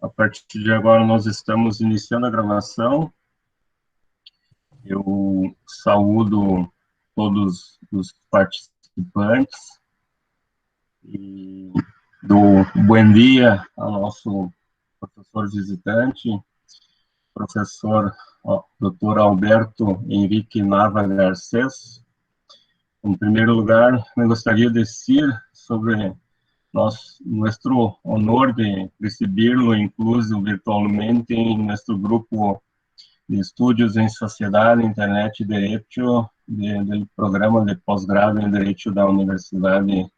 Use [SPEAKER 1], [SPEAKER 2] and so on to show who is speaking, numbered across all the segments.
[SPEAKER 1] A partir de agora, nós estamos iniciando a gravação. Eu saúdo todos os participantes e dou bom dia ao nosso professor visitante, professor Dr. Alberto Henrique Nava Garcês. Em primeiro lugar, me gostaria de dizer sobre nuestro honor de recibirlo incluso virtualmente en nuestro grupo de estudios en Sociedad, Internet y Derecho del programa de posgrado en Derecho de la Universidad de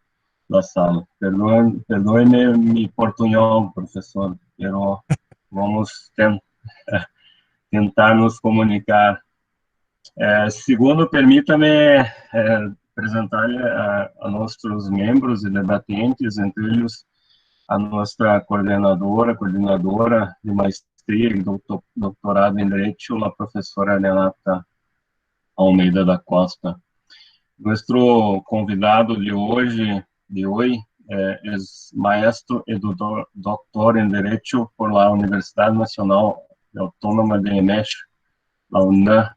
[SPEAKER 1] La Salle. Perdóeme mi portuñol, profesor, pero vamos tentar nos comunicar. Segundo, permita-me apresentar a nossos membros e debatentes, entre eles a nossa coordenadora de maestria e doutorado em Direito, a professora Renata Almeida da Costa. Nosso convidado de hoje é maestro e doutor em Direito por la Universidade Nacional Autônoma de México, la UNAM,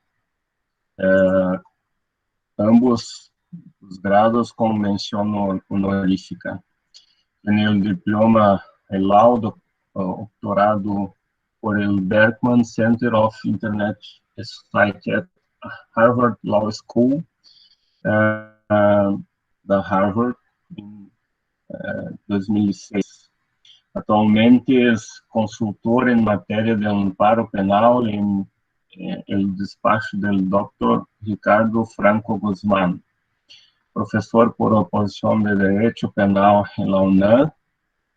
[SPEAKER 1] ambos os grados com menção honorífica. Tem o diploma, el laudo, doctorado por el Berkman Center of Internet Society at Harvard Law School, da Harvard, em 2006. Atualmente é consultor em matéria de amparo penal em el despacho del Dr. Ricardo Franco Guzmán, professor por oposição de Direito Penal em la UNAM,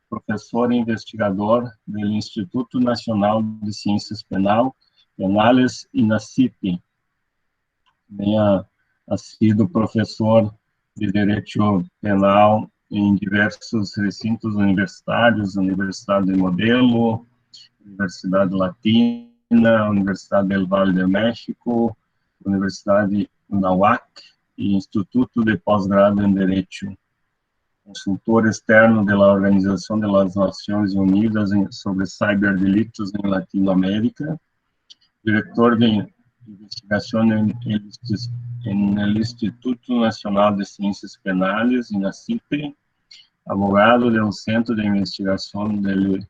[SPEAKER 1] professor e investigador do Instituto Nacional de Ciências Penales e na CIP. Também ha sido professor de Direito Penal em diversos recintos universitários, Universidade de Modelo, Universidade Latina, Universidade del Valle de México, Universidade Anáhuac e Instituto de Pós-Grado em Direito. Consultor externo da Organização das Nações Unidas sobre ciberdelitos em Latinoamérica, diretor de investigação no Instituto Nacional de Ciências Penales, INACIPE, abogado do Centro de Investigação de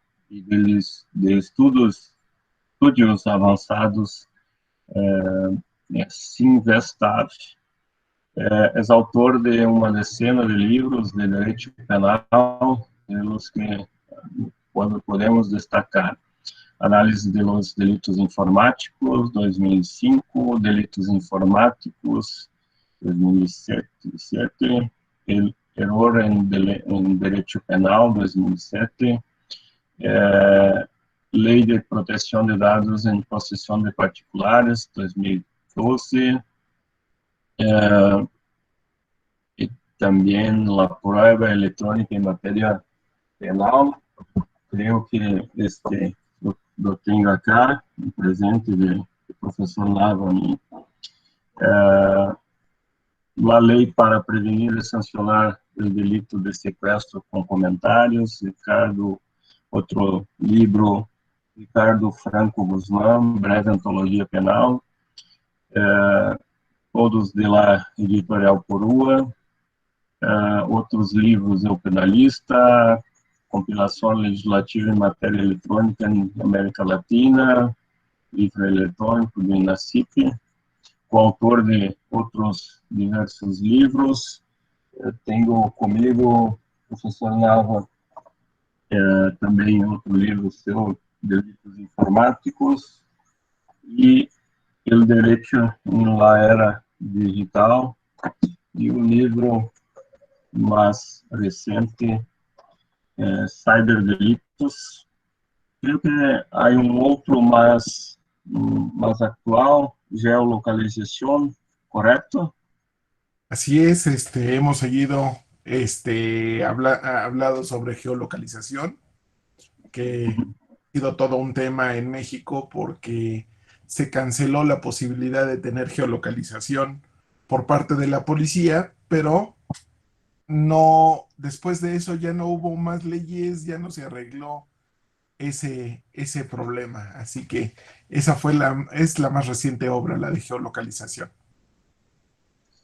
[SPEAKER 1] Estudos Avançados, Sinvestav. É autor de uma decena de livros de direito penal, pelos que podemos destacar: Análise de los Delitos Informáticos, 2005, Delitos Informáticos, 2007, El Error em Direito Penal, 2007, Lei de Proteção de Dados em Possessão de Particulares, 2012, e também a prova eletrônica em matéria penal. Creio que eu tenho aqui um presente do professor Nava. A lei para prevenir e sancionar o delito de sequestro com comentários, outro livro, Ricardo Franco Guzmán, Breve Antologia Penal, todos de la Editorial Porua, outros livros, O Penalista, Compilação Legislativa em Matéria Eletrônica em América Latina, livro eletrônico do INACIP, coautor de outros diversos livros. Tenho comigo, professor Nava, também outro livro seu, Delitos Informáticos, e o Direito na Era Digital, e o livro mais recente, Ciberdelitos. Creio que há outro mais actual, Geolocalización, ¿correcto?
[SPEAKER 2] Así es, hemos seguido, hablado sobre geolocalización, que ha sido todo un tema en México porque se canceló la posibilidad de tener geolocalización por parte de la policía, pero no, después de eso ya no hubo más leyes, ya no se arregló ese problema. Así que esa es la más reciente obra, la de geolocalización.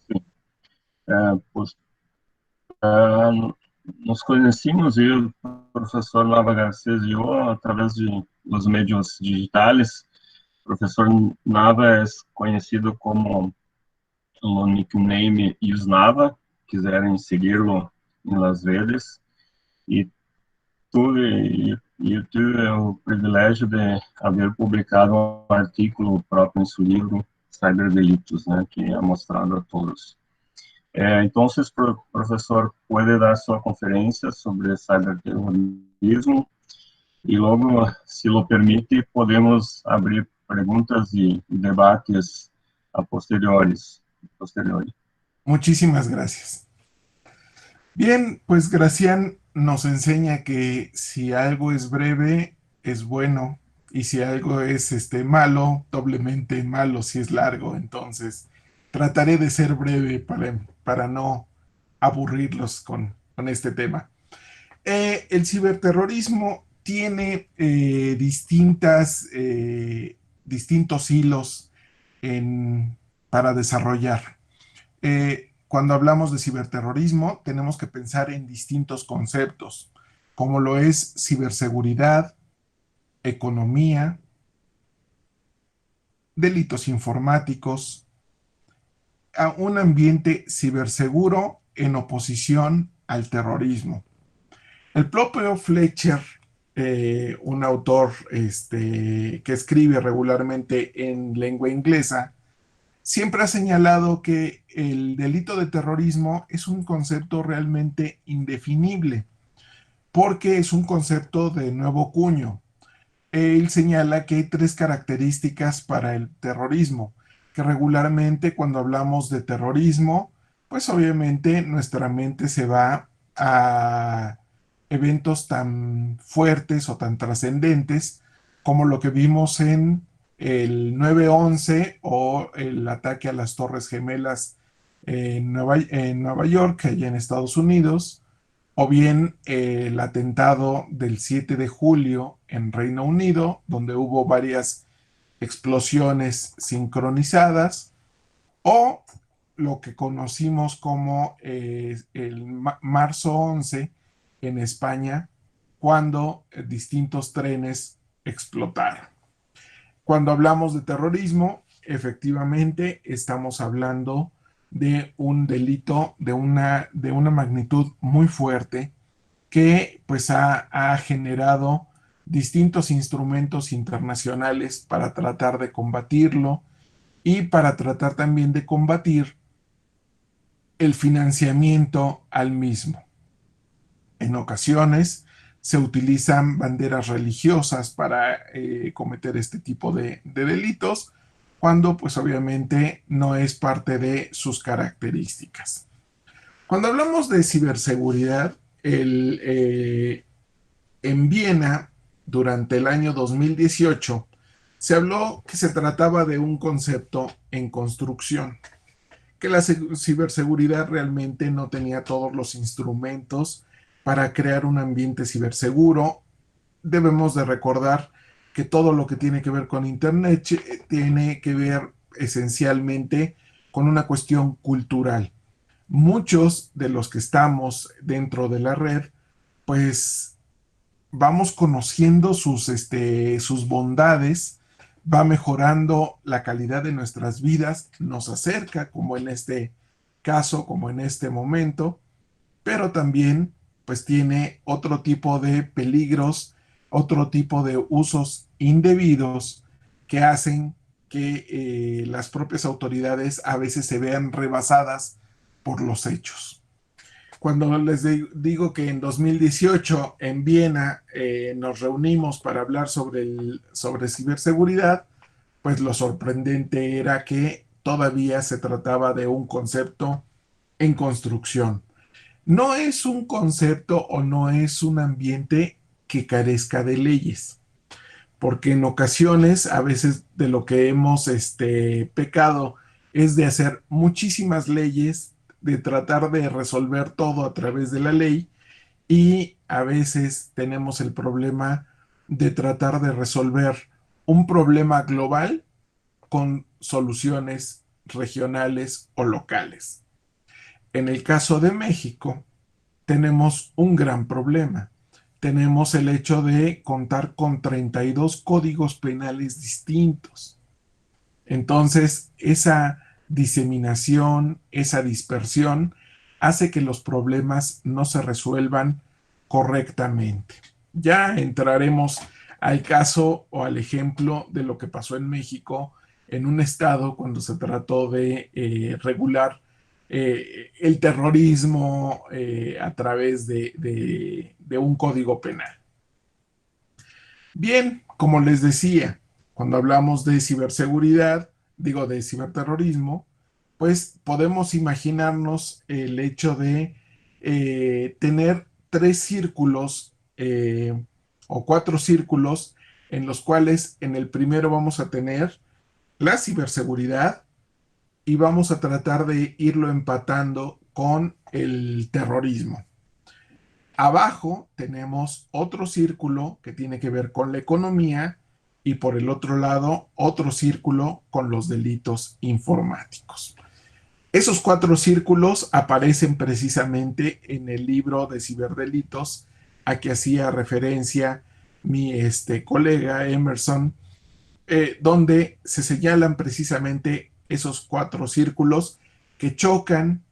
[SPEAKER 1] Sí. Pues ah, nos conhecimos, eu, o professor Nava Garcês e eu, através de los medios digitais. O professor Nava é conhecido como o nickname Usnava, quiserem segui-lo em las redes. E eu tive o privilégio de haver publicado um artículo próprio em seu livro, Cyberdelitos, né, que é mostrado a todos. Então, o professor pode dar sua conferência sobre cyberterrorismo e logo, se lo permite, podemos abrir perguntas e debates a posteriori.
[SPEAKER 2] Muchísimas gracias. Bien, pues Gracián nos enseña que si algo es breve, es bueno, y si algo es malo, doblemente malo si es largo. Entonces, trataré de ser breve para no aburrirlos con este tema. El ciberterrorismo tiene distintos hilos para desarrollar. Cuando hablamos de ciberterrorismo, tenemos que pensar en distintos conceptos, como lo es ciberseguridad, economía, delitos informáticos, a un ambiente ciberseguro en oposición al terrorismo. El propio Fletcher, un autor que escribe regularmente en lengua inglesa, siempre ha señalado que el delito de terrorismo es un concepto realmente indefinible, porque es un concepto de nuevo cuño. Él señala que hay tres características para el terrorismo, que regularmente cuando hablamos de terrorismo, pues obviamente nuestra mente se va a eventos tan fuertes o tan trascendentes como lo que vimos en el 9/11 o el ataque a las Torres Gemelas en Nueva York, allá en Estados Unidos, o bien el atentado del 7 de julio en Reino Unido, donde hubo varias explosiones sincronizadas, o lo que conocimos como el marzo 11 en España, cuando distintos trenes explotaron. Cuando hablamos de terrorismo, efectivamente estamos hablando de un delito de una magnitud muy fuerte que pues ha generado distintos instrumentos internacionales para tratar de combatirlo y para tratar también de combatir el financiamiento al mismo. En ocasiones se utilizan banderas religiosas para cometer este tipo de delitos, cuando pues obviamente no es parte de sus características. Cuando hablamos de ciberseguridad, en Viena, durante el año 2018, se habló que se trataba de un concepto en construcción, que la ciberseguridad realmente no tenía todos los instrumentos para crear un ambiente ciberseguro. Debemos de recordar que todo lo que tiene que ver con Internet tiene que ver esencialmente con una cuestión cultural. Muchos de los que estamos dentro de la red, pues vamos conociendo sus bondades, va mejorando la calidad de nuestras vidas, nos acerca, como en este caso, como en este momento, pero también pues tiene otro tipo de peligros, otro tipo de usos indebidos que hacen que las propias autoridades a veces se vean rebasadas por los hechos. Cuando les digo que en 2018 en Viena nos reunimos para hablar sobre ciberseguridad, pues lo sorprendente era que todavía se trataba de un concepto en construcción. No es un concepto o no es un ambiente que carezca de leyes, porque en ocasiones, a veces de lo que hemos pecado es de hacer muchísimas leyes, de tratar de resolver todo a través de la ley, y a veces tenemos el problema de tratar de resolver un problema global con soluciones regionales o locales. En el caso de México, tenemos un gran problema. Tenemos el hecho de contar con 32 códigos penales distintos. Entonces, esa diseminación, esa dispersión, hace que los problemas no se resuelvan correctamente. Ya entraremos al caso o al ejemplo de lo que pasó en México en un estado cuando se trató de regular el terrorismo a través de un código penal. Bien, como les decía, cuando hablamos de ciberseguridad, digo de ciberterrorismo, pues podemos imaginarnos el hecho de tener tres círculos o cuatro círculos en los cuales en el primero vamos a tener la ciberseguridad y vamos a tratar de irlo empatando con el terrorismo. Abajo tenemos otro círculo que tiene que ver con la economía y por el otro lado otro círculo con los delitos informáticos. Esos cuatro círculos aparecen precisamente en el libro de ciberdelitos a que hacía referencia mi colega Emerson, donde se señalan precisamente esos cuatro círculos que chocan,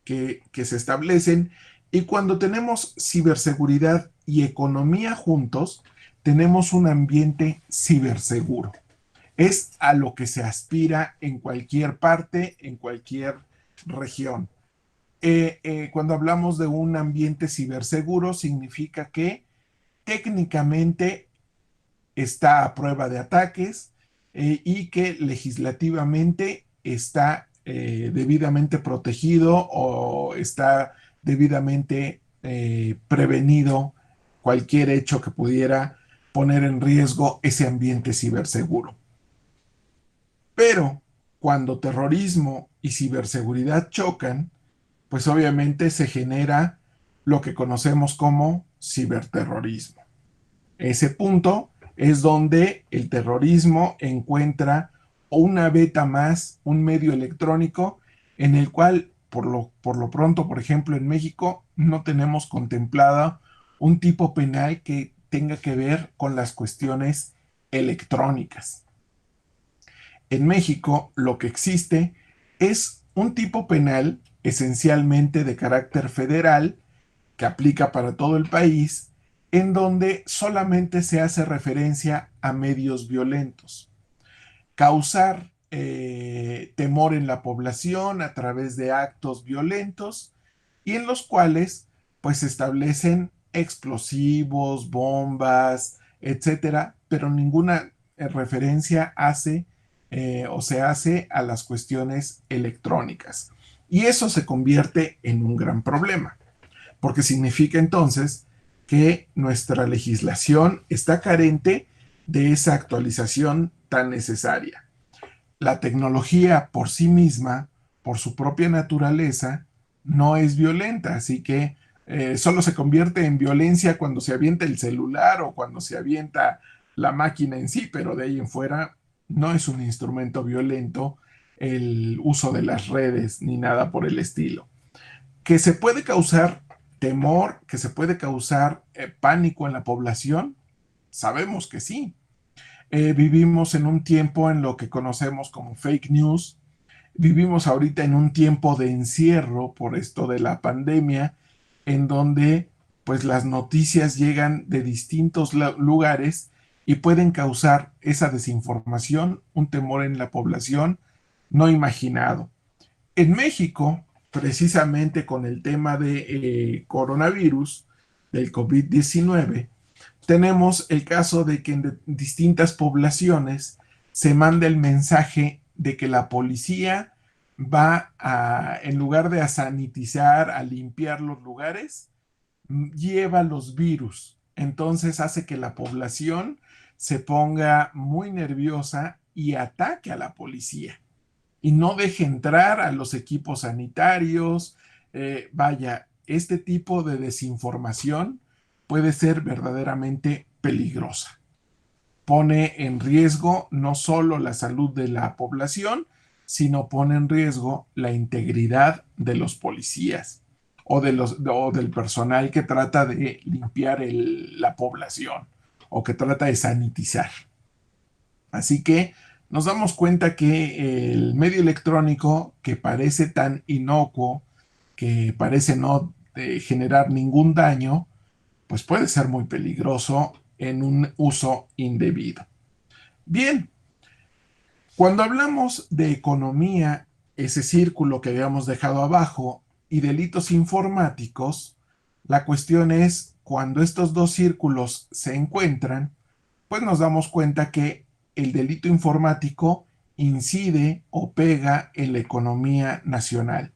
[SPEAKER 2] que se establecen, y cuando tenemos ciberseguridad y economía juntos, tenemos un ambiente ciberseguro. Es a lo que se aspira en cualquier parte, en cualquier región. Cuando hablamos de un ambiente ciberseguro, significa que técnicamente está a prueba de ataques y que legislativamente está debidamente protegido o está debidamente prevenido cualquier hecho que pudiera poner en riesgo ese ambiente ciberseguro. Pero cuando terrorismo y ciberseguridad chocan, pues obviamente se genera lo que conocemos como ciberterrorismo. Ese punto es donde el terrorismo encuentra una beta más, un medio electrónico en el cual, por lo pronto, por ejemplo, en México, no tenemos contemplada un tipo penal que tenga que ver con las cuestiones electrónicas. En México, lo que existe es un tipo penal esencialmente de carácter federal que aplica para todo el país, en donde solamente se hace referencia a medios violentos. Causar temor en la población a través de actos violentos y en los cuales pues se establecen explosivos, bombas, etcétera, pero ninguna referencia hace o se hace a las cuestiones electrónicas. Y eso se convierte en un gran problema, porque significa entonces que nuestra legislación está carente de esa actualización tan necesaria. La tecnología por sí misma, por su propia naturaleza, no es violenta, así que solo se convierte en violencia cuando se avienta el celular o cuando se avienta la máquina en sí, pero de ahí en fuera no es un instrumento violento el uso de las redes ni nada por el estilo. Que se puede causar temor, que se puede causar pánico en la población, sabemos que sí. Vivimos en un tiempo en lo que conocemos como fake news, vivimos ahorita en un tiempo de encierro por esto de la pandemia, en donde pues las noticias llegan de distintos lugares y pueden causar esa desinformación, un temor en la población no imaginado. En México, precisamente con el tema de coronavirus, del COVID-19, tenemos el caso de que en distintas poblaciones se manda el mensaje de que la policía va a, en lugar de a sanitizar, a limpiar los lugares, lleva los virus. Entonces hace que la población se ponga muy nerviosa y ataque a la policía y no deje entrar a los equipos sanitarios. Vaya, este tipo de desinformación puede ser verdaderamente peligrosa. pone en riesgo no solo la salud de la población, sino pone en riesgo la integridad de los policías o del personal que trata de limpiar la población o que trata de sanitizar. Así que nos damos cuenta que el medio electrónico, que parece tan inocuo, que parece no generar ningún daño, pues puede ser muy peligroso en un uso indebido. Bien, cuando hablamos de economía, ese círculo que habíamos dejado abajo, y delitos informáticos, la cuestión es cuando estos dos círculos se encuentran, pues nos damos cuenta que el delito informático incide o pega en la economía nacional.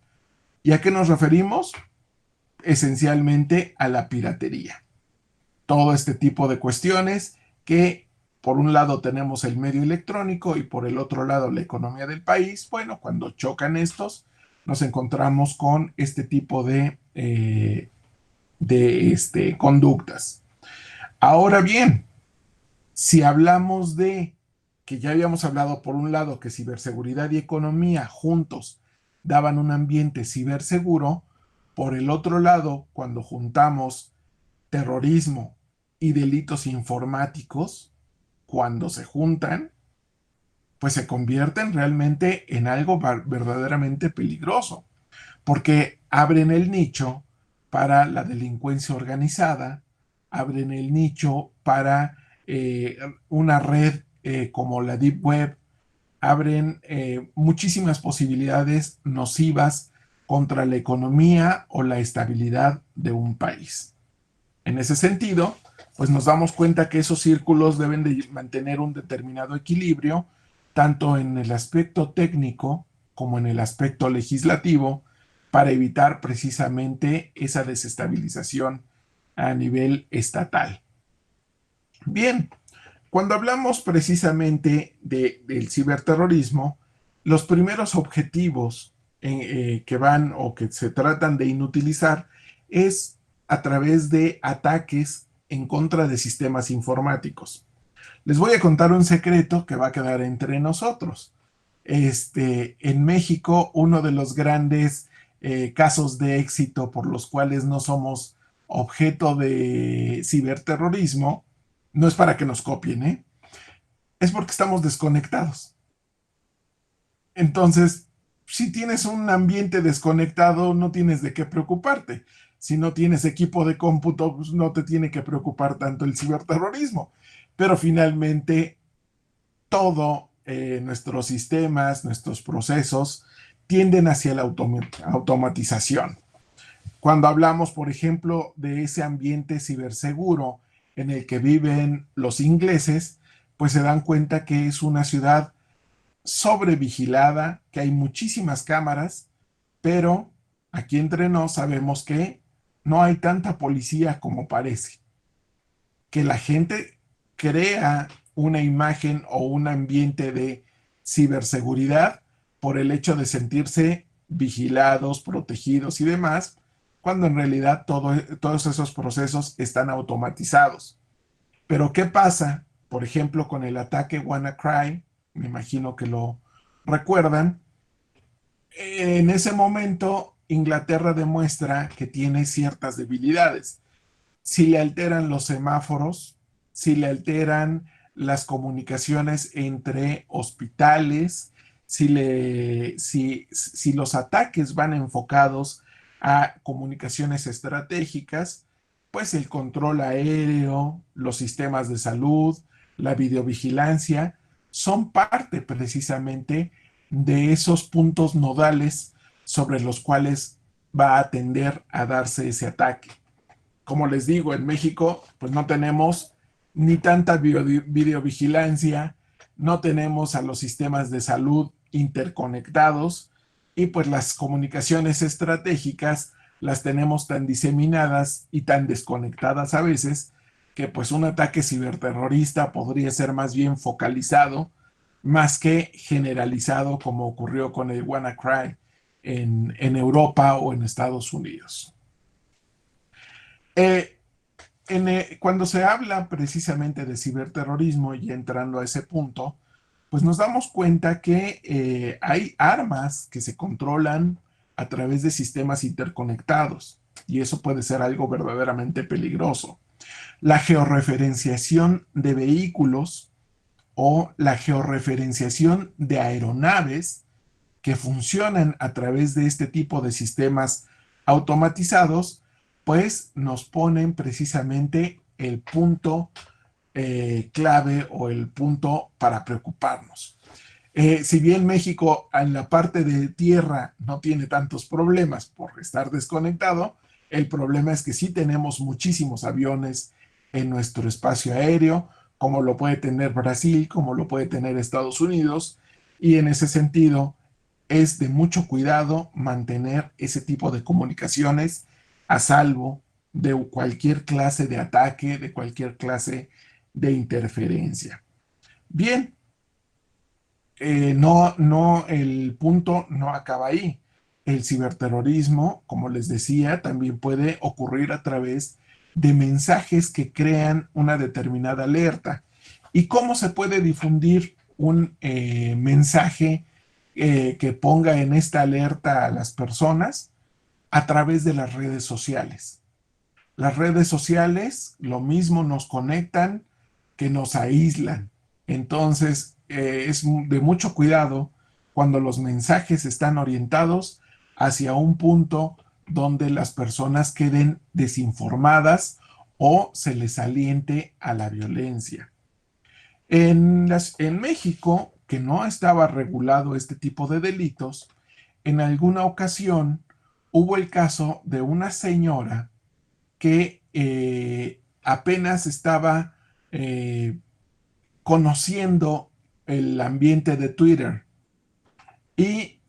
[SPEAKER 2] ¿Y a qué nos referimos? Esencialmente a la piratería. Todo este tipo de cuestiones que por un lado tenemos el medio electrónico y por el otro lado la economía del país. Bueno, cuando chocan estos, nos encontramos con este tipo de conductas. Ahora bien, si hablamos de que ya habíamos hablado por un lado que ciberseguridad y economía juntos daban un ambiente ciberseguro, por el otro lado, cuando juntamos terrorismo y delitos informáticos, cuando se juntan, pues se convierten realmente en algo verdaderamente peligroso, porque abren el nicho para la delincuencia organizada, abren el nicho para una red como la Deep Web, abren muchísimas posibilidades nocivas contra la economía o la estabilidad de un país. En ese sentido, pues nos damos cuenta que esos círculos deben de mantener un determinado equilibrio, tanto en el aspecto técnico como en el aspecto legislativo, para evitar precisamente esa desestabilización a nivel estatal. Bien, cuando hablamos precisamente del ciberterrorismo, los primeros objetivos que van o que se tratan de inutilizar es a través de ataques en contra de sistemas informáticos. Les voy a contar un secreto que va a quedar entre nosotros. En México, uno de los grandes casos de éxito por los cuales no somos objeto de ciberterrorismo, no es para que nos copien, es porque estamos desconectados. Entonces, si tienes un ambiente desconectado, no tienes de qué preocuparte. Si no tienes equipo de cómputo, pues no te tiene que preocupar tanto el ciberterrorismo. Pero finalmente, todo nuestros sistemas, nuestros procesos, tienden hacia la automatización. Cuando hablamos, por ejemplo, de ese ambiente ciberseguro en el que viven los ingleses, pues se dan cuenta que es una ciudad sobrevigilada, que hay muchísimas cámaras, pero aquí entre nos sabemos que no hay tanta policía como parece, que la gente crea una imagen o un ambiente de ciberseguridad por el hecho de sentirse vigilados, protegidos y demás, cuando en realidad todos esos procesos están automatizados. Pero ¿qué pasa, por ejemplo, con el ataque WannaCry? Me imagino que lo recuerdan. En ese momento, Inglaterra demuestra que tiene ciertas debilidades. Si le alteran los semáforos, si le alteran las comunicaciones entre hospitales, si los ataques van enfocados a comunicaciones estratégicas, pues el control aéreo, los sistemas de salud, la videovigilancia, son parte precisamente de esos puntos nodales sobre los cuales va a tender a darse ese ataque. Como les digo, en México, pues no tenemos ni tanta videovigilancia, no tenemos a los sistemas de salud interconectados y pues las comunicaciones estratégicas las tenemos tan diseminadas y tan desconectadas a veces que pues un ataque ciberterrorista podría ser más bien focalizado más que generalizado como ocurrió con el WannaCry en Europa o en Estados Unidos. Eh, Cuando se habla precisamente de ciberterrorismo y entrando a ese punto, pues nos damos cuenta que hay armas que se controlan a través de sistemas interconectados y eso puede ser algo verdaderamente peligroso. La georreferenciación de vehículos o la georreferenciación de aeronaves que funcionan a través de este tipo de sistemas automatizados, pues nos ponen precisamente el punto clave o el punto para preocuparnos. Si bien México en la parte de tierra no tiene tantos problemas por estar desconectado, el problema es que sí tenemos muchísimos aviones en nuestro espacio aéreo, como lo puede tener Brasil, como lo puede tener Estados Unidos, y en ese sentido es de mucho cuidado mantener ese tipo de comunicaciones a salvo de cualquier clase de ataque, de cualquier clase de interferencia. Bien, el punto no acaba ahí. El ciberterrorismo, como les decía, también puede ocurrir a través de mensajes que crean una determinada alerta. ¿Y cómo se puede difundir un mensaje que ponga en esta alerta a las personas? A través de las redes sociales. Las redes sociales lo mismo nos conectan que nos aíslan. Entonces, es de mucho cuidado cuando los mensajes están orientados hacia un punto donde las personas queden desinformadas o se les aliente a la violencia. En México, que no estaba regulado este tipo de delitos, en alguna ocasión hubo el caso de una señora que apenas estaba conociendo el ambiente de Twitter y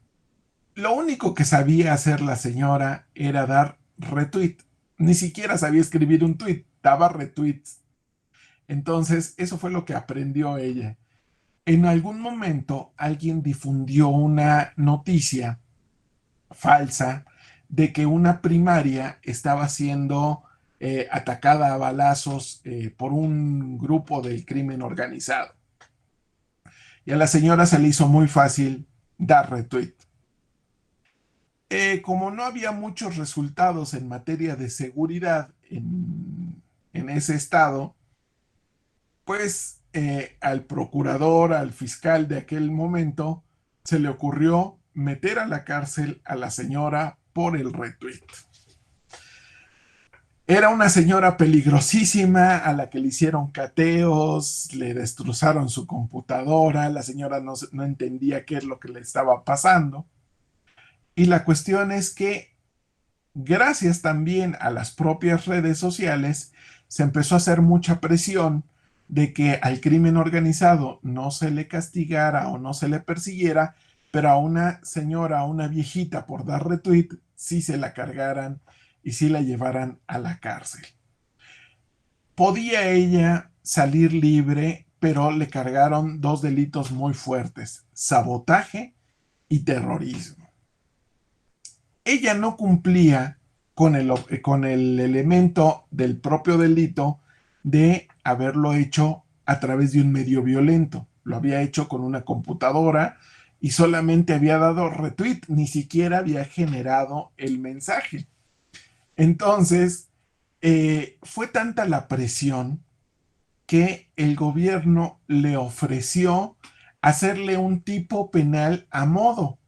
[SPEAKER 2] lo único que sabía hacer la señora era dar retweet. Ni siquiera sabía escribir un tweet, daba retweets. Entonces, eso fue lo que aprendió ella. En algún momento alguien difundió una noticia falsa de que una primaria estaba siendo atacada a balazos por un grupo del crimen organizado. Y a la señora se le hizo muy fácil dar retweet. Como no había muchos resultados en materia de seguridad en ese estado, pues al procurador, al fiscal de aquel momento, se le ocurrió meter a la cárcel a la señora por el retweet. Era una señora peligrosísima a la que le hicieron cateos, le destrozaron su computadora, la señora no entendía qué es lo que le estaba pasando. Y la cuestión es que gracias también a las propias redes sociales se empezó a hacer mucha presión de que al crimen organizado no se le castigara o no se le persiguiera, pero a una señora, a una viejita por dar retweet, sí se la cargaran y sí la llevaran a la cárcel. Podía ella salir libre, pero le cargaron dos delitos muy fuertes: sabotaje y terrorismo. Ella no cumplía con el elemento del propio delito de haberlo hecho a través de un medio violento. Lo había hecho con una computadora y solamente había dado retweet, ni siquiera había generado el mensaje. Entonces, fue tanta la presión que el gobierno le ofreció hacerle un tipo penal a modo,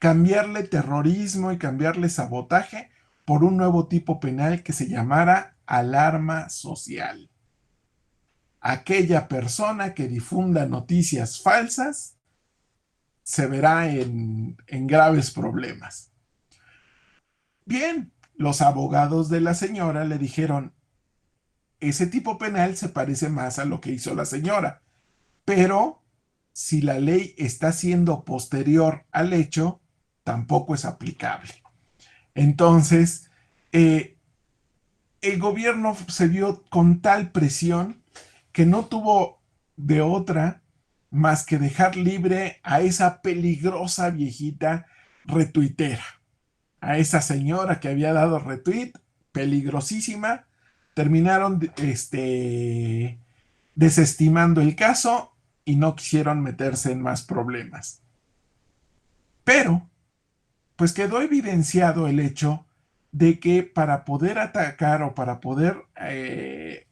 [SPEAKER 2] cambiarle terrorismo y cambiarle sabotaje por un nuevo tipo penal que se llamara alarma social. Aquella persona que difunda noticias falsas se verá en graves problemas. Bien, los abogados de la señora le dijeron: ese tipo penal se parece más a lo que hizo la señora, pero si la ley está siendo posterior al hecho, tampoco es aplicable. Entonces, el gobierno se vio con tal presión que no tuvo de otra más que dejar libre a esa peligrosa viejita retuitera, a esa señora que había dado retweet, peligrosísima, terminaron desestimando el caso y no quisieron meterse en más problemas. Pero, pues quedó evidenciado el hecho de que para poder atacar o para poder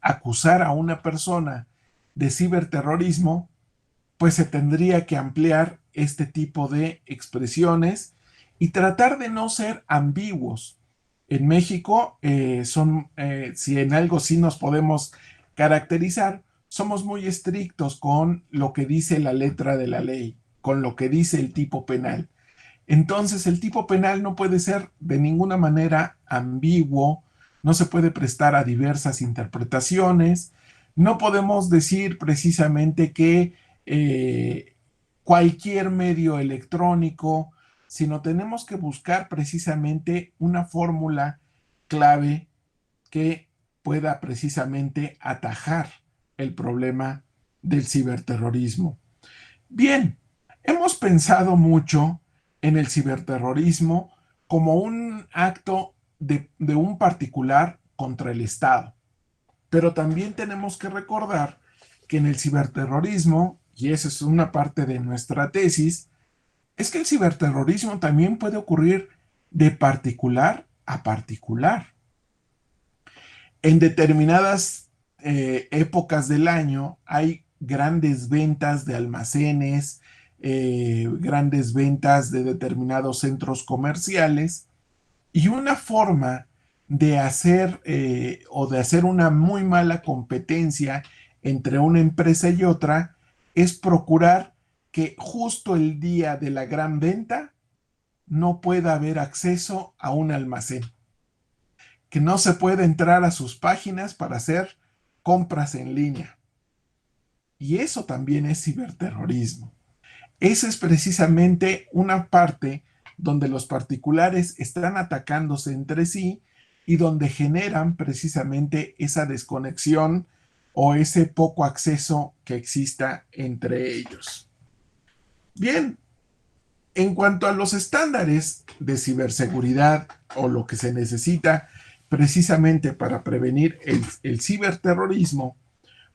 [SPEAKER 2] acusar a una persona de ciberterrorismo, pues se tendría que ampliar este tipo de expresiones y tratar de no ser ambiguos. En México, si en algo sí nos podemos caracterizar, somos muy estrictos con lo que dice la letra de la ley, con lo que dice el tipo penal. Entonces, el tipo penal no puede ser de ninguna manera ambiguo, no se puede prestar a diversas interpretaciones, no podemos decir precisamente que cualquier medio electrónico, sino tenemos que buscar precisamente una fórmula clave que pueda precisamente atajar el problema del ciberterrorismo. Bien, hemos pensado mucho en el ciberterrorismo como un acto de un particular contra el Estado. Pero también tenemos que recordar que en el ciberterrorismo, y esa es una parte de nuestra tesis, es que el ciberterrorismo también puede ocurrir de particular a particular. En determinadas épocas del año hay grandes ventas de almacenes, grandes ventas de determinados centros comerciales, y una forma de hacer o de hacer una muy mala competencia entre una empresa y otra es procurar que justo el día de la gran venta no pueda haber acceso a un almacén, que no se pueda entrar a sus páginas para hacer compras en línea. Y eso también es ciberterrorismo. Esa es precisamente una parte donde los particulares están atacándose entre sí y donde generan precisamente esa desconexión o ese poco acceso que exista entre ellos. Bien, en cuanto a los estándares de ciberseguridad o lo que se necesita precisamente para prevenir el ciberterrorismo,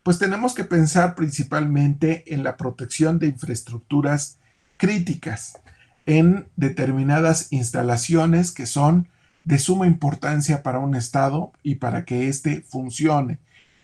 [SPEAKER 2] pues tenemos que pensar principalmente en la protección de infraestructuras críticas, en determinadas instalaciones que son de suma importancia para un Estado y para que éste funcione.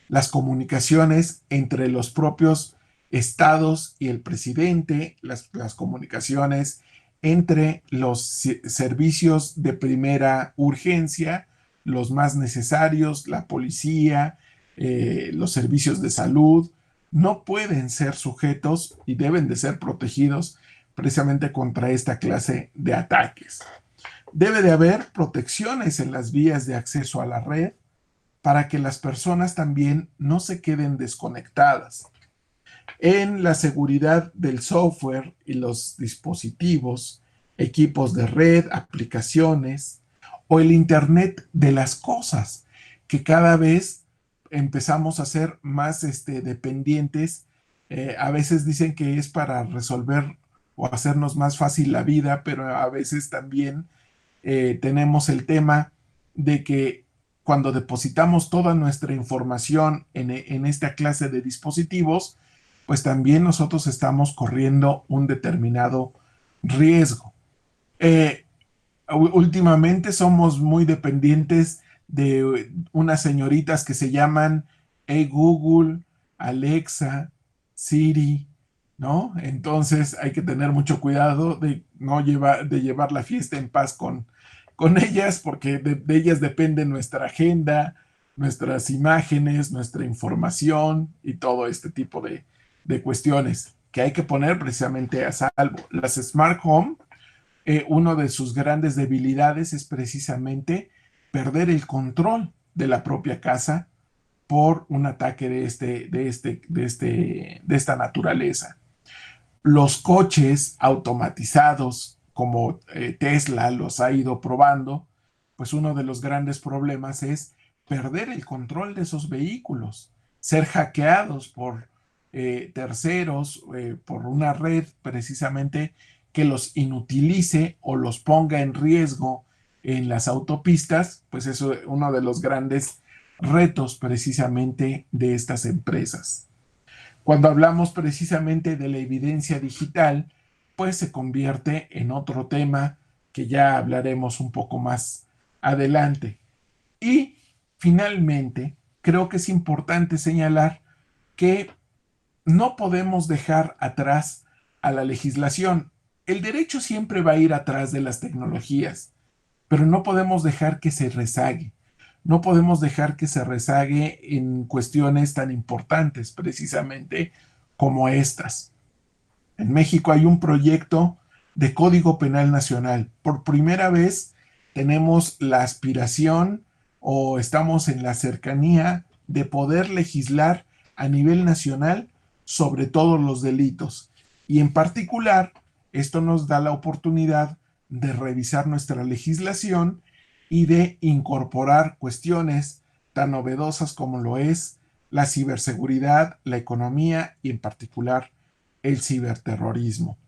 [SPEAKER 2] Las comunicaciones entre los propios estados y el presidente, las comunicaciones entre los servicios de primera urgencia, los más necesarios, la policía, los servicios de salud, no pueden ser sujetos y deben de ser protegidos precisamente contra esta clase de ataques. Debe de haber protecciones en las vías de acceso a la red para que las personas también no se queden desconectadas. En la seguridad del software y los dispositivos, equipos de red, aplicaciones o el Internet de las cosas, que cada vez empezamos a ser más dependientes. A veces dicen que es para resolver o hacernos más fácil la vida, pero a veces también tenemos el tema de que cuando depositamos toda nuestra información en esta clase de dispositivos, pues también nosotros estamos corriendo un determinado riesgo. Últimamente somos muy dependientes de unas señoritas que se llaman Hey Google, Alexa, Siri, ¿no? Entonces hay que tener mucho cuidado de no llevar la fiesta en paz con ellas, porque de ellas depende nuestra agenda, nuestras imágenes, nuestra información y todo este tipo de cuestiones que hay que poner precisamente a salvo. Las Smart Home, una de sus grandes debilidades es precisamente perder el control de la propia casa por un ataque de esta naturaleza. Los coches automatizados, como Tesla los ha ido probando, pues uno de los grandes problemas es perder el control de esos vehículos, ser hackeados por terceros, por una red precisamente que los inutilice o los ponga en riesgo en las autopistas, pues eso es uno de los grandes retos precisamente de estas empresas. Cuando hablamos precisamente de la evidencia digital, pues se convierte en otro tema que ya hablaremos un poco más adelante. Y finalmente, creo que es importante señalar que no podemos dejar atrás a la legislación. El derecho siempre va a ir atrás de las tecnologías, pero no podemos dejar que se rezague. No podemos dejar que se rezague en cuestiones tan importantes precisamente como estas. En México hay un proyecto de Código Penal Nacional. Por primera vez tenemos la aspiración o estamos en la cercanía de poder legislar a nivel nacional sobre todos los delitos. Y en particular, esto nos da la oportunidad de revisar nuestra legislación y de incorporar cuestiones tan novedosas como lo es la ciberseguridad, la economía y en particular el ciberterrorismo.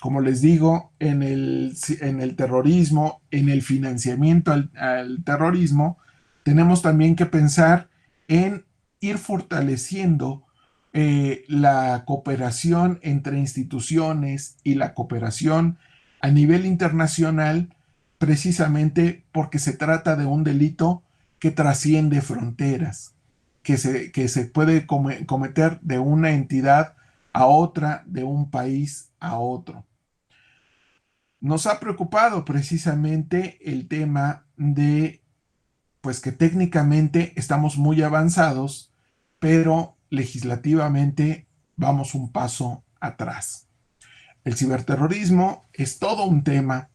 [SPEAKER 2] Como les digo, en el terrorismo, en el financiamiento al terrorismo, tenemos también que pensar en ir fortaleciendo la cooperación entre instituciones y la cooperación a nivel internacional, precisamente porque se trata de un delito que trasciende fronteras, que se puede cometer de una entidad a otra, de un país a otro. Nos ha preocupado precisamente el tema de, pues que técnicamente estamos muy avanzados, pero legislativamente vamos un paso atrás. El ciberterrorismo es todo un tema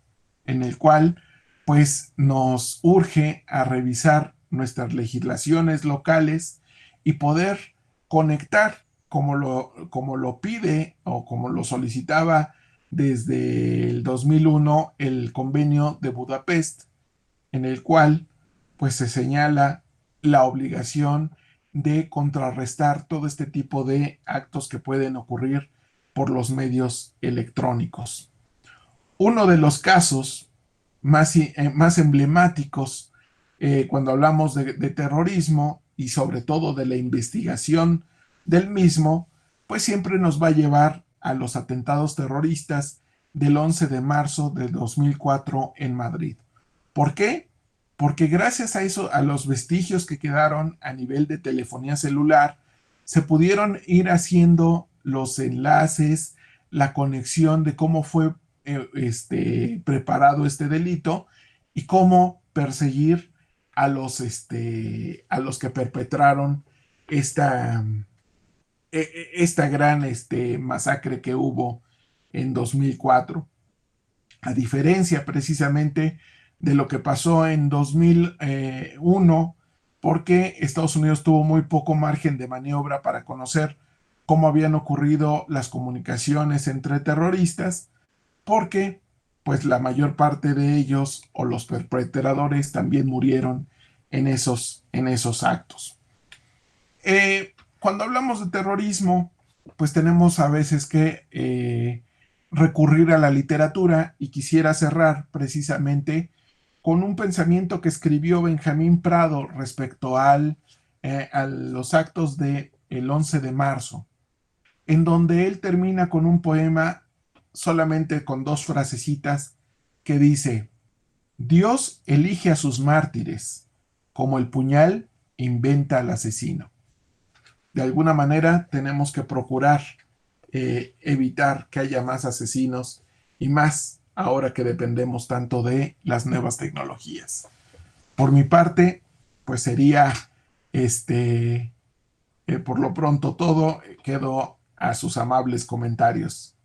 [SPEAKER 2] en el cual, pues, nos urge a revisar nuestras legislaciones locales y poder conectar como lo pide o como lo solicitaba desde el 2001 el convenio de Budapest, en el cual pues se señala la obligación de contrarrestar todo este tipo de actos que pueden ocurrir por los medios electrónicos. Uno de los casos más emblemáticos cuando hablamos de terrorismo y sobre todo de la investigación del mismo, pues siempre nos va a llevar a los atentados terroristas del 11 de marzo de 2004 en Madrid. ¿Por qué? Porque gracias a eso, a los vestigios que quedaron a nivel de telefonía celular, se pudieron ir haciendo los enlaces, la conexión de cómo fue preparado este delito y cómo perseguir a los que perpetraron esta, esta gran masacre que hubo en 2004. A diferencia precisamente de lo que pasó en 2001, porque Estados Unidos tuvo muy poco margen de maniobra para conocer cómo habían ocurrido las comunicaciones entre terroristas, porque pues la mayor parte de ellos o los perpetradores también murieron en esos actos. Cuando hablamos de terrorismo, pues tenemos a veces que recurrir a la literatura y quisiera cerrar precisamente con un pensamiento que escribió Benjamín Prado respecto a los actos del 11 de marzo, en donde él termina con un poema solamente con dos frasecitas que dice: Dios elige a sus mártires, como el puñal inventa al asesino. De alguna manera tenemos que procurar evitar que haya más asesinos y más ahora que dependemos tanto de las nuevas tecnologías. Por mi parte, pues sería por lo pronto todo. Quedo a sus amables comentarios.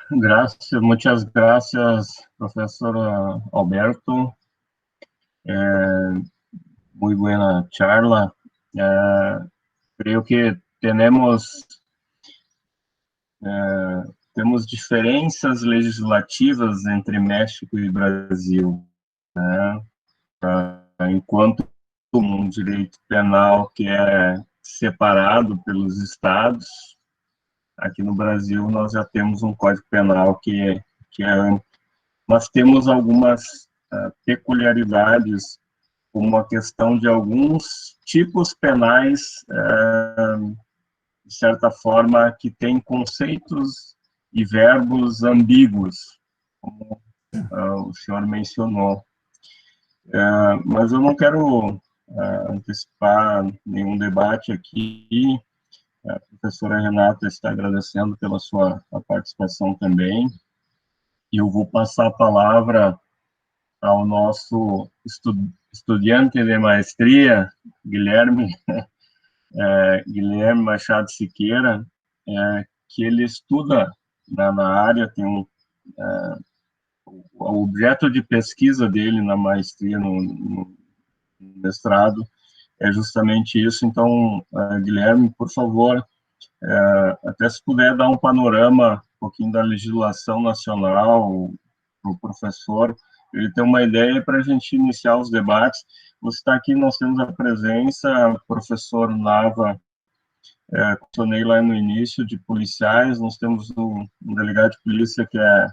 [SPEAKER 1] Gracias, muchas gracias, profesor Alberto. Muy buena charla. Creo que tenemos diferenças legislativas entre México e Brasil, né? Enquanto um direito penal que é separado pelos estados, aqui no Brasil nós já temos um Código Penal que é, mas temos algumas peculiaridades como a questão de alguns tipos penais, de certa forma, que têm conceitos e verbos ambíguos, como o senhor mencionou. Mas eu não quero antecipar nenhum debate aqui. A professora Renata está agradecendo pela sua participação também. E eu vou passar a palavra ao nosso estudante de maestria, Guilherme Machado Siqueira, que ele estuda na área, tem o objeto de pesquisa dele na maestria, no mestrado, é justamente isso. Então, Guilherme, por favor, até se puder dar um panorama, um pouquinho da legislação nacional, para o professor, ele ter uma ideia para a gente iniciar os debates. Você está aqui, nós temos a presença, o professor Nava, mencionei lá no início, de policiais, nós temos um delegado de polícia que é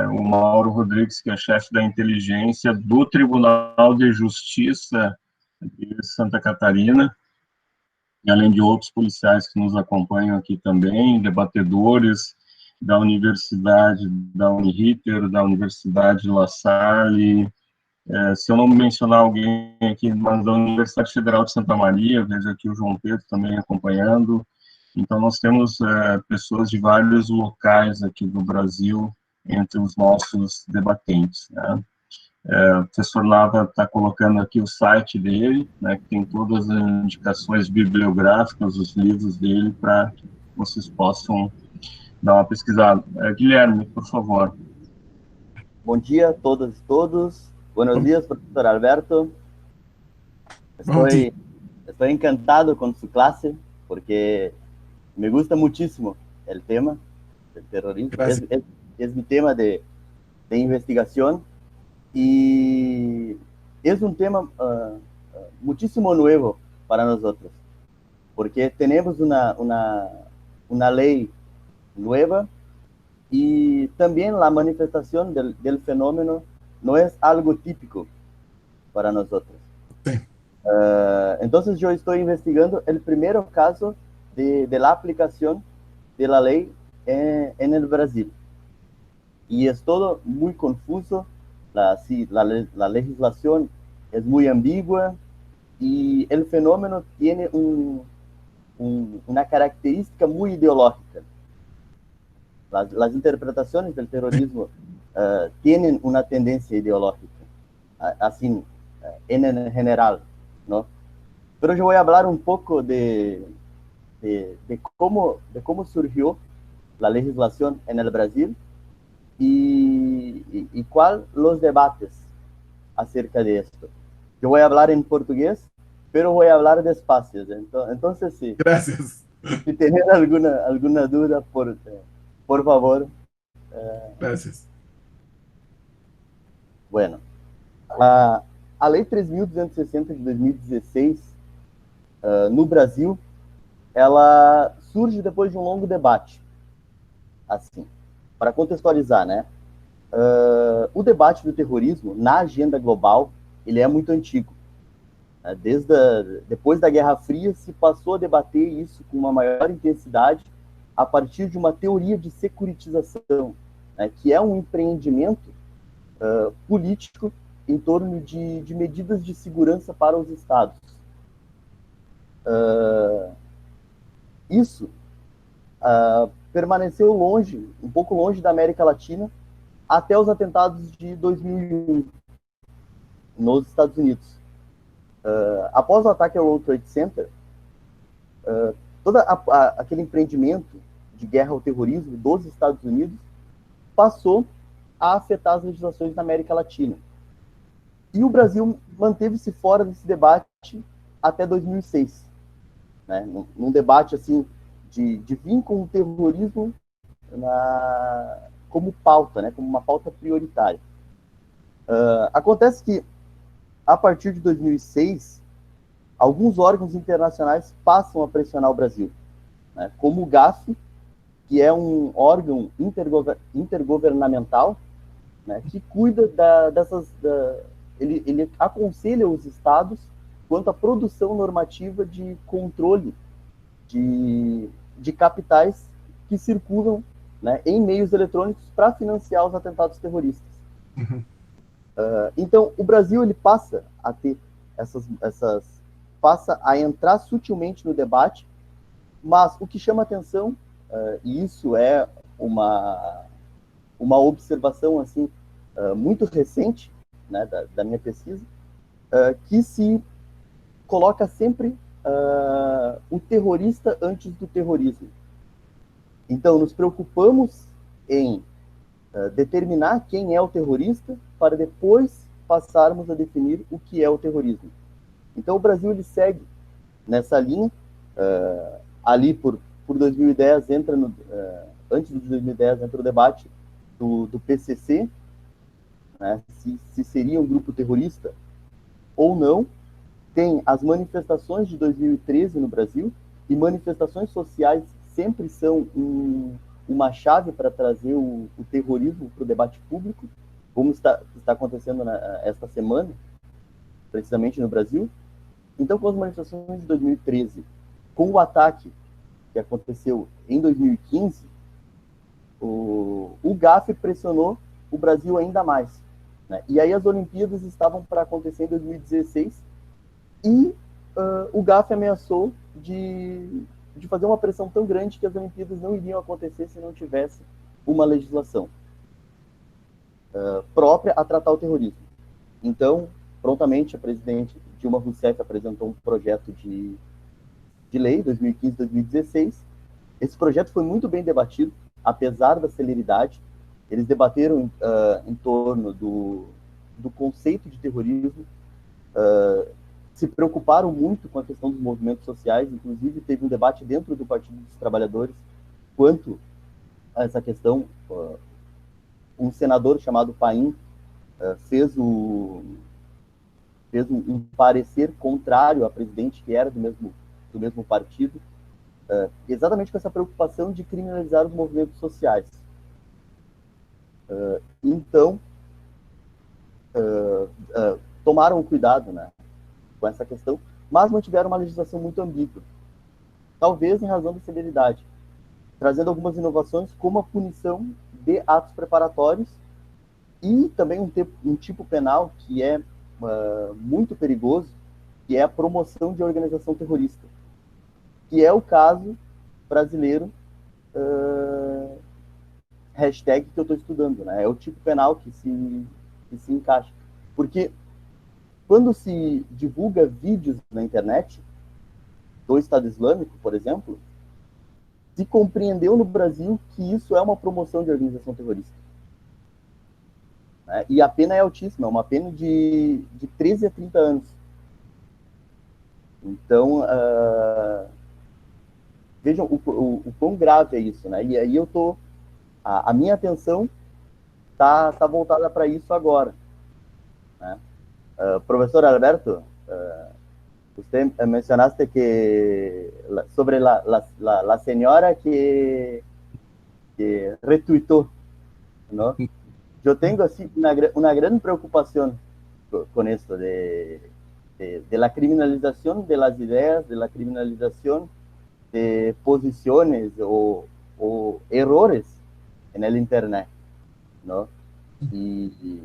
[SPEAKER 1] o Mauro Rodrigues, que é chefe da inteligência do Tribunal de Justiça de Santa Catarina, e além de outros policiais que nos acompanham aqui também, debatedores da Universidade da Uniriter, da Universidade La Salle, se eu não mencionar alguém aqui, mas da Universidade Federal de Santa Maria, vejo aqui o João Pedro também acompanhando. Então, nós temos pessoas de vários locais aqui do Brasil entre os nossos debatentes, né? O professor Nava está colocando aqui o site dele, né, que tem todas as indicações bibliográficas, os livros dele, para que vocês possam dar uma pesquisada. Guilherme, por favor.
[SPEAKER 3] Bom dia a todas e todos. Buenos días, profesor Alberto. Estoy encantado con su clase porque me gusta muchísimo el tema del terrorismo. Es mi tema de investigación y es un tema muchísimo nuevo para nosotros porque tenemos una ley nueva y también la manifestación del fenómeno no es algo típico para nosotros.
[SPEAKER 2] Sí.
[SPEAKER 3] Entonces yo estoy investigando el primer caso de la aplicación de la ley en el Brasil. Y es todo muy confuso, la legislación es muy ambigua y el fenómeno tiene una característica muy ideológica. Las interpretaciones del terrorismo tienen una tendencia ideológica, así en general, ¿no? Pero yo voy a hablar un poco de cómo surgió la legislación en el Brasil y cuál los debates acerca de esto. Yo voy a hablar en portugués, pero voy a hablar despacio. Entonces, sí.
[SPEAKER 2] Gracias.
[SPEAKER 3] Si tienen alguna duda, por favor.
[SPEAKER 2] Gracias.
[SPEAKER 3] Bueno, a Lei 3.260 de 2016, no Brasil, ela surge depois de um longo debate. Assim, para contextualizar, né? O debate do terrorismo na agenda global, ele é muito antigo. Né? Depois da Guerra Fria, se passou a debater isso com uma maior intensidade a partir de uma teoria de securitização, né? Que é um empreendimento político em torno de medidas de segurança para os estados. Isso permaneceu longe, um pouco longe da América Latina, até os atentados de 2001, nos Estados Unidos. Após o ataque ao World Trade Center, todo aquele empreendimento de guerra ao terrorismo dos Estados Unidos passou a afetar as legislações na América Latina. E o Brasil manteve-se fora desse debate até 2006, né? Num debate assim de vir com o terrorismo como pauta, né? Como uma pauta prioritária. Acontece que, a partir de 2006, alguns órgãos internacionais passam a pressionar o Brasil, né? Como o GAF, que é um órgão intergovernamental, né? Que cuida ele aconselha os estados quanto à produção normativa de controle de capitais que circulam, né, em meios eletrônicos para financiar os atentados terroristas.
[SPEAKER 2] Uhum.
[SPEAKER 3] Então, o Brasil ele passa a ter passa a entrar sutilmente no debate, mas o que chama atenção, e isso é uma observação assim muito recente, né, da minha pesquisa, que se coloca sempre o terrorista antes do terrorismo. Então, nos preocupamos em determinar quem é o terrorista para depois passarmos a definir o que é o terrorismo. Então, o Brasil ele segue nessa linha. Ali por 2010 antes de 2010 entra o debate do PCC, né, se seria um grupo terrorista ou não. Tem as manifestações de 2013 no Brasil, e manifestações sociais sempre são uma chave para trazer o terrorismo para o debate público, como está acontecendo esta semana, precisamente no Brasil. Então, com as manifestações de 2013, com o ataque que aconteceu em 2015, o GAF pressionou o Brasil ainda mais, né? E aí as Olimpíadas estavam para acontecer em 2016, e o GAF ameaçou de fazer uma pressão tão grande que as Olimpíadas não iriam acontecer se não tivesse uma legislação própria a tratar o terrorismo. Então, prontamente, a presidente Dilma Rousseff apresentou um projeto de lei, 2015-2016. Esse projeto foi muito bem debatido, apesar da celeridade. Eles debateram em torno do conceito de terrorismo, se preocuparam muito com a questão dos movimentos sociais, inclusive teve um debate dentro do Partido dos Trabalhadores quanto a essa questão. Um senador chamado Paim fez um parecer contrário à presidente, que era do mesmo partido, exatamente com essa preocupação de criminalizar os movimentos sociais. Então, tomaram cuidado, né, com essa questão, mas mantiveram uma legislação muito ambígua, talvez em razão da celeridade, trazendo algumas inovações, como a punição de atos preparatórios e também um tipo penal que é muito perigoso, que é a promoção de organização terrorista, que é o caso brasileiro, hashtag que eu estou estudando, né? É o tipo penal que se encaixa. Porque quando se divulga vídeos na internet do Estado Islâmico, por exemplo, se compreendeu no Brasil que isso é uma promoção de organização terrorista. Né? E a pena é altíssima, é uma pena de 13 a 30 anos. Então, vejam o quão grave é isso, né? E aí a minha atenção tá voltada para isso agora, né? Professor Alberto, usted mencionaste que sobre la señora que retuitó, ¿no? Yo tengo así una gran preocupación con esto de la criminalización de las ideas, de la criminalización de posiciones o errores en el Internet, ¿no? Y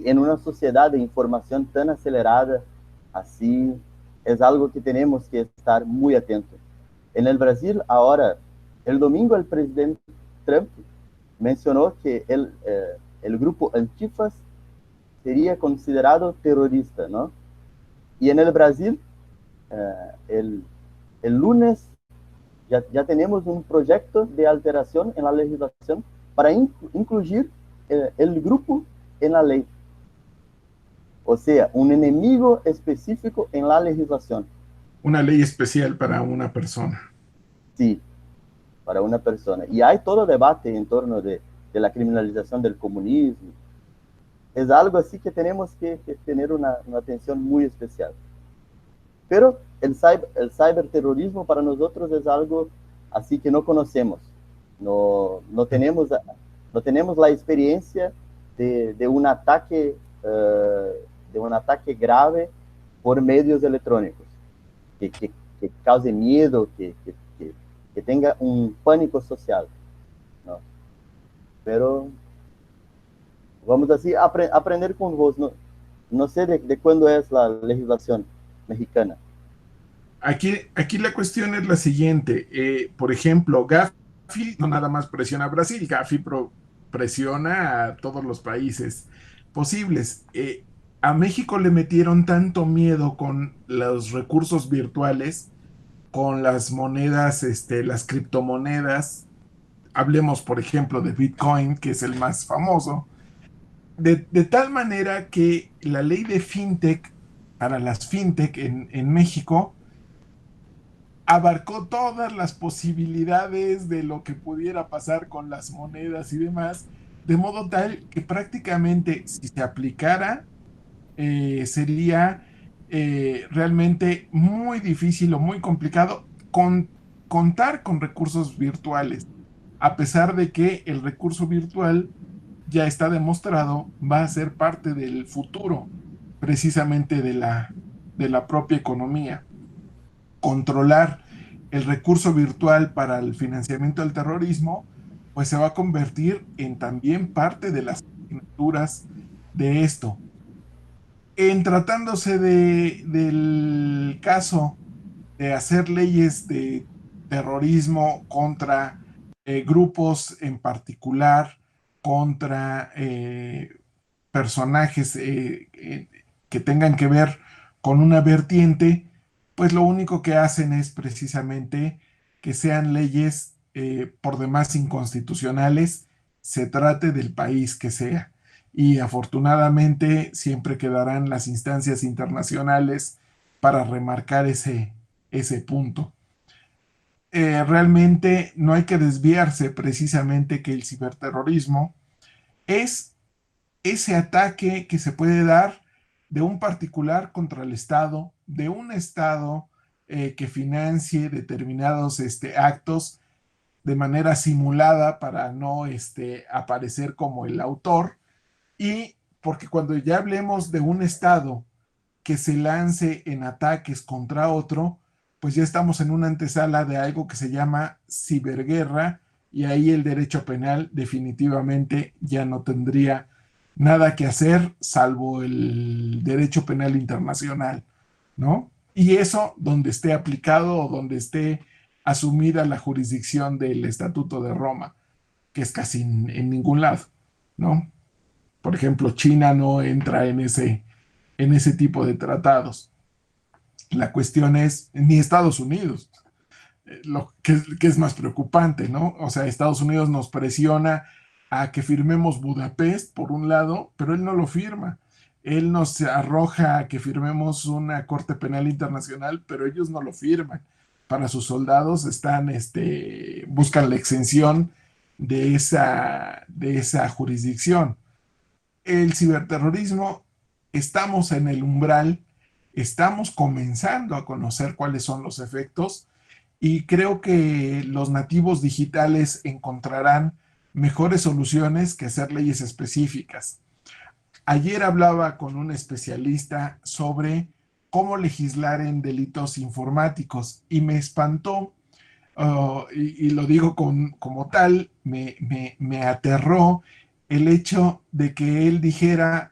[SPEAKER 3] en una sociedad de información tan acelerada, así, es algo que tenemos que estar muy atentos. En el Brasil, ahora, el domingo el presidente Trump mencionó que el grupo Antifas sería considerado terrorista, ¿no? Y en el Brasil, el lunes, ya tenemos un proyecto de alteración en la legislación para incluir el grupo en la ley. O sea, un enemigo específico en la legislación.
[SPEAKER 2] Una ley especial para una persona.
[SPEAKER 3] Sí, para una persona. Y hay todo debate en torno de la criminalización del comunismo. Es algo así que tenemos que tener una atención muy especial. Pero el ciberterrorismo para nosotros es algo así que no conocemos. No tenemos la experiencia de un ataque de um ataque grave por meios eletrônicos, que cause medo, que tenha um pânico social, ¿no? Pero vamos assim aprender com vos. No sé de cuándo es la legislación mexicana.
[SPEAKER 2] Aquí la cuestión es la siguiente. Por ejemplo, Gafi no nada más presiona a Brasil, Gafi presiona a todos los países posibles. A México le metieron tanto miedo con los recursos virtuales, con las monedas, las criptomonedas. Hablemos, por ejemplo, de Bitcoin, que es el más famoso. De tal manera que la ley de fintech, para las fintech en México, abarcó todas las posibilidades de lo que pudiera pasar con las monedas y demás, de modo tal que prácticamente si se aplicara, sería realmente muy difícil o muy complicado contar con recursos virtuales, a pesar de que el recurso virtual ya está demostrado, va a ser parte del futuro precisamente de la propia economía. Controlar el recurso virtual para el financiamiento del terrorismo, pues se va a convertir en también parte de las asignaturas de esto. En tratándose del caso de hacer leyes de terrorismo contra grupos en particular, contra personajes que tengan que ver con una vertiente, pues lo único que hacen es precisamente que sean leyes por demás inconstitucionales, se trate del país que sea. Y afortunadamente siempre quedarán las instancias internacionales para remarcar ese punto. Realmente no hay que desviarse precisamente que el ciberterrorismo es ese ataque que se puede dar de un particular contra el Estado, de un Estado que financie determinados actos de manera simulada para no aparecer como el autor, y porque cuando ya hablemos de un Estado que se lance en ataques contra otro, pues ya estamos en una antesala de algo que se llama ciberguerra, y ahí el derecho penal definitivamente ya no tendría nada que hacer salvo el derecho penal internacional, ¿no? Y eso donde esté aplicado o donde esté asumida la jurisdicción del Estatuto de Roma, que es casi en ningún lado, ¿no? Por ejemplo, China no entra en ese tipo de tratados. La cuestión es, ni Estados Unidos, lo que es más preocupante, ¿no? O sea, Estados Unidos nos presiona a que firmemos Budapest, por un lado, pero él no lo firma. Él nos arroja a que firmemos una Corte Penal Internacional, pero ellos no lo firman. Para sus soldados buscan la exención de esa jurisdicción. El ciberterrorismo, estamos en el umbral, estamos comenzando a conocer cuáles son los efectos, y creo que los nativos digitales encontrarán mejores soluciones que hacer leyes específicas. Ayer hablaba con un especialista sobre cómo legislar en delitos informáticos y me espantó, y lo digo como tal, me aterró el hecho de que él dijera,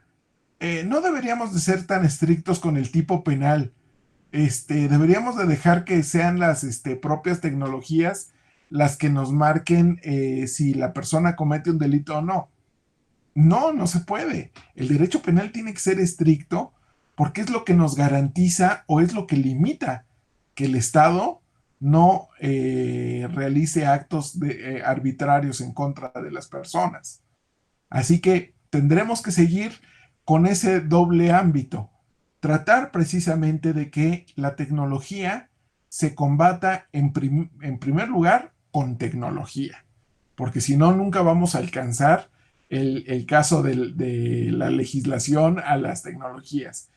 [SPEAKER 2] no deberíamos de ser tan estrictos con el tipo penal. Deberíamos de dejar que sean las propias tecnologías las que nos marquen si la persona comete un delito o no. No, no se puede. El derecho penal tiene que ser estricto porque es lo que nos garantiza o es lo que limita que el Estado no realice actos arbitrarios en contra de las personas. Así que tendremos que seguir con ese doble ámbito. Tratar precisamente de que la tecnología se combata en primer lugar con tecnología, porque si no, nunca vamos a alcanzar el caso de la legislación a las tecnologías.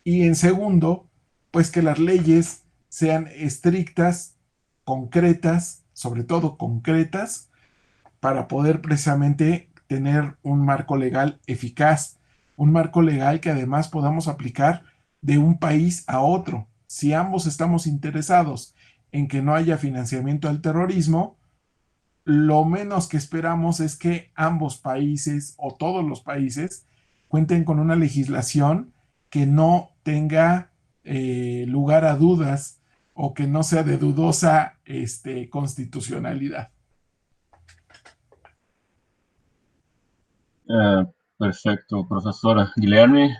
[SPEAKER 2] Y en segundo, pues que las leyes sean estrictas, concretas, sobre todo concretas, para poder precisamente tener un marco legal eficaz un marco legal que además podamos aplicar de un país a otro. Si ambos estamos interesados en que no haya financiamiento al terrorismo, lo menos que esperamos es que ambos países o todos los países cuenten con una legislación que no tenga lugar a dudas o que no sea de dudosa constitucionalidad.
[SPEAKER 1] Perfeito, professora. Guilherme?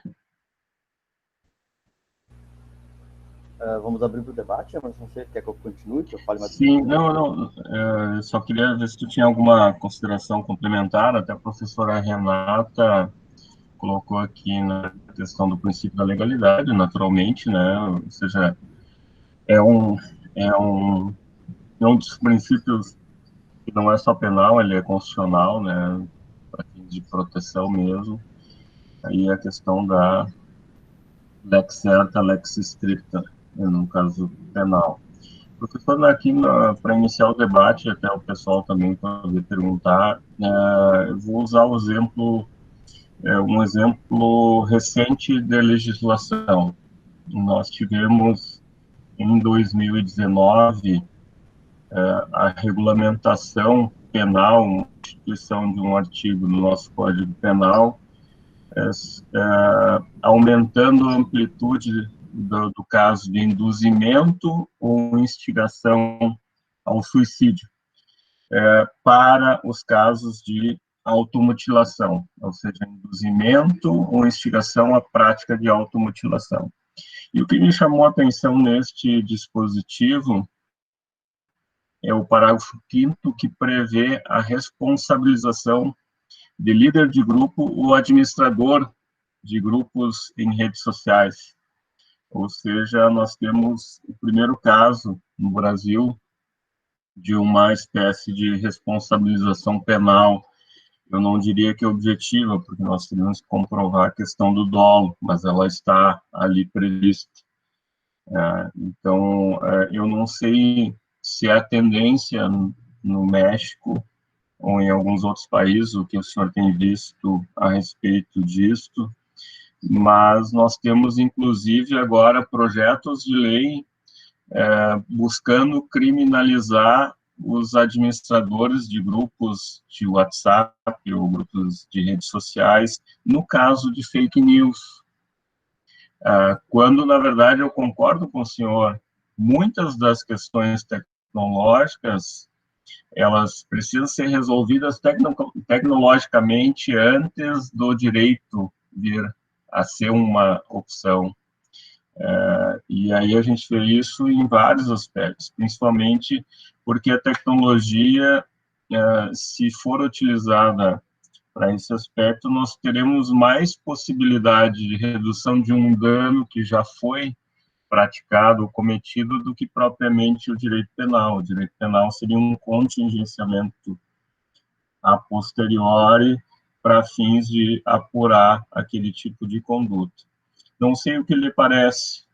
[SPEAKER 3] Vamos abrir para o debate, mas você quer que eu continue, que eu fale mais?
[SPEAKER 1] Sim, não. Só queria ver se tu tinha alguma consideração complementar. Até a professora Renata colocou aqui na questão do princípio da legalidade, naturalmente, né? Ou seja, é um dos princípios que não é só penal, ele é constitucional, né? Para fins de proteção mesmo. Aí a questão da lex certa, lex stricta, né, no caso penal. Professor, aqui para iniciar o debate, até o pessoal também pode perguntar, eu vou usar um exemplo recente de legislação. Nós tivemos, em 2019, a regulamentação penal, uma instituição de um artigo do nosso Código Penal, aumentando a amplitude do caso de induzimento ou instigação ao suicídio para os casos de automutilação, ou seja, induzimento ou instigação à prática de automutilação. E o que me chamou a atenção neste dispositivo é o parágrafo 5º, que prevê a responsabilização de líder de grupo ou administrador de grupos em redes sociais. Ou seja, nós temos o primeiro caso no Brasil de uma espécie de responsabilização penal. Eu não diria que é objetiva, porque nós teríamos que comprovar a questão do dolo, mas ela está ali prevista. Então, eu não sei se é a tendência no México ou em alguns outros países, o que o senhor tem visto a respeito disto, mas nós temos, inclusive, agora projetos de lei buscando criminalizar os administradores de grupos de WhatsApp ou grupos de redes sociais, no caso de fake news. Quando, na verdade, eu concordo com o senhor, muitas das questões tecnológicas, elas precisam ser resolvidas tecnologicamente antes do direito vir a ser uma opção. E aí a gente vê isso em vários aspectos, principalmente porque a tecnologia, se for utilizada para esse aspecto, nós teremos mais possibilidade de redução de um dano que já foi praticado ou cometido do que propriamente o direito penal. O direito penal seria um contingenciamento a posteriori para fins de apurar aquele tipo de conduta. Não sei o que lhe parece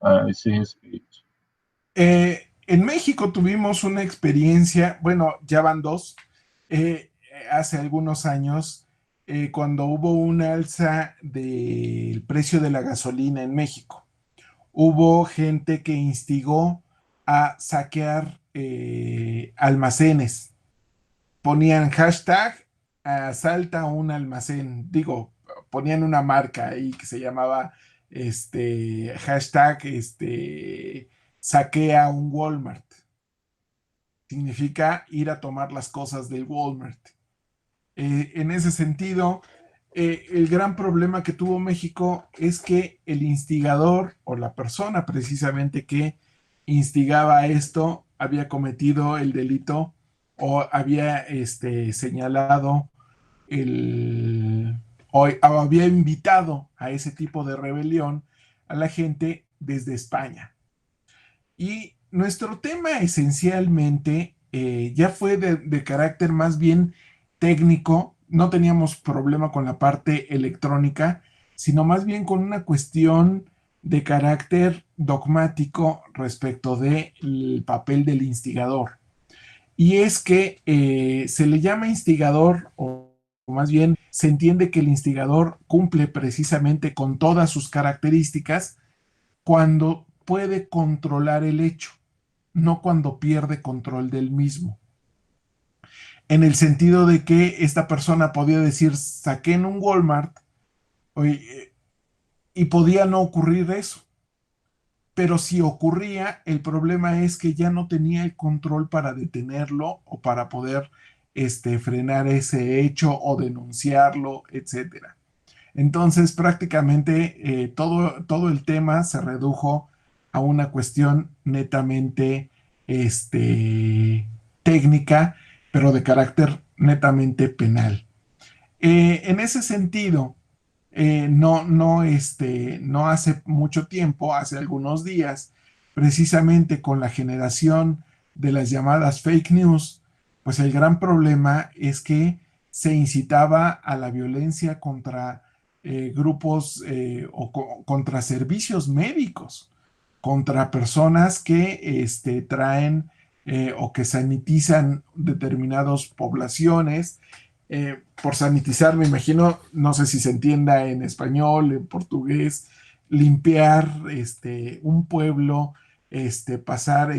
[SPEAKER 1] a ese respecto.
[SPEAKER 2] En México tuvimos una experiencia, bueno, ya van dos, hace algunos años, cuando hubo una alza del precio de la gasolina en México. Hubo gente que instigó a saquear almacenes. Ponían hashtag asalta un almacén, digo, ponían una marca ahí que se llamaba hashtag saquea un Walmart. Significa ir a tomar las cosas del Walmart. En ese sentido, el gran problema que tuvo México es que el instigador o la persona precisamente que instigaba esto había cometido el delito o había señalado o había invitado a ese tipo de rebelión a la gente desde España. Y nuestro tema esencialmente ya fue de carácter más bien técnico. No teníamos problema con la parte electrónica, sino más bien con una cuestión de carácter dogmático respecto del papel del instigador. Y es que se le llama instigador o más bien se entiende que el instigador cumple precisamente con todas sus características cuando puede controlar el hecho, no cuando pierde control del mismo. En el sentido de que esta persona podía decir, saqué en un Walmart, y podía no ocurrir eso. Pero si ocurría, el problema es que ya no tenía el control para detenerlo o para poder frenar ese hecho o denunciarlo, etcétera. Entonces, prácticamente todo el tema se redujo a una cuestión netamente técnica, pero de carácter netamente penal. En ese sentido, no hace mucho tiempo, hace algunos días, precisamente con la generación de las llamadas fake news, pues el gran problema es que se incitaba a la violencia contra grupos contra servicios médicos, contra personas que traen o que sanitizan determinadas poblaciones. Por sanitizar, me imagino, no sé si se entienda en español, en portugués, limpiar un pueblo, pasar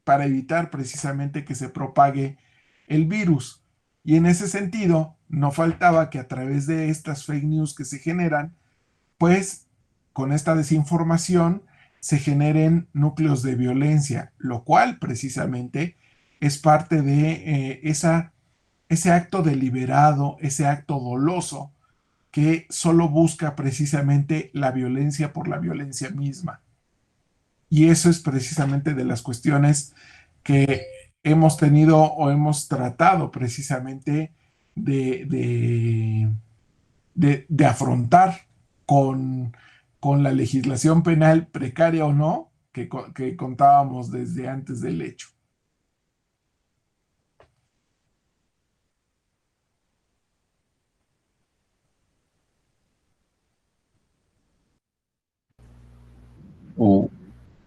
[SPEAKER 2] para evitar precisamente que se propague el virus. Y en ese sentido, no faltaba que a través de estas fake news que se generan, pues con esta desinformación se generen núcleos de violencia, lo cual precisamente es parte de ese acto deliberado, ese acto doloso que solo busca precisamente la violencia por la violencia misma. Y eso es precisamente de las cuestiones que hemos tenido o hemos tratado precisamente de afrontar con la legislación penal, precaria o no, que contábamos desde antes del hecho.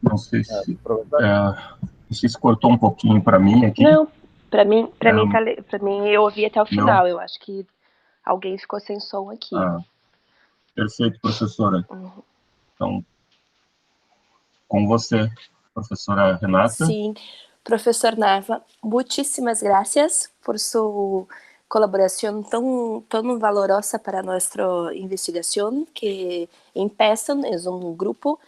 [SPEAKER 1] Não sei se, não sei se cortou um pouquinho para mim aqui.
[SPEAKER 4] Não, para mim eu ouvi até o final. Não. Eu acho que alguém ficou sem som aqui.
[SPEAKER 1] Perfeito, professora. Então, com você, professora Renata.
[SPEAKER 4] Sim, professor Nava, muitíssimas gracias por sua colaboração tão valorosa para nossa investigação que empieza, é grupo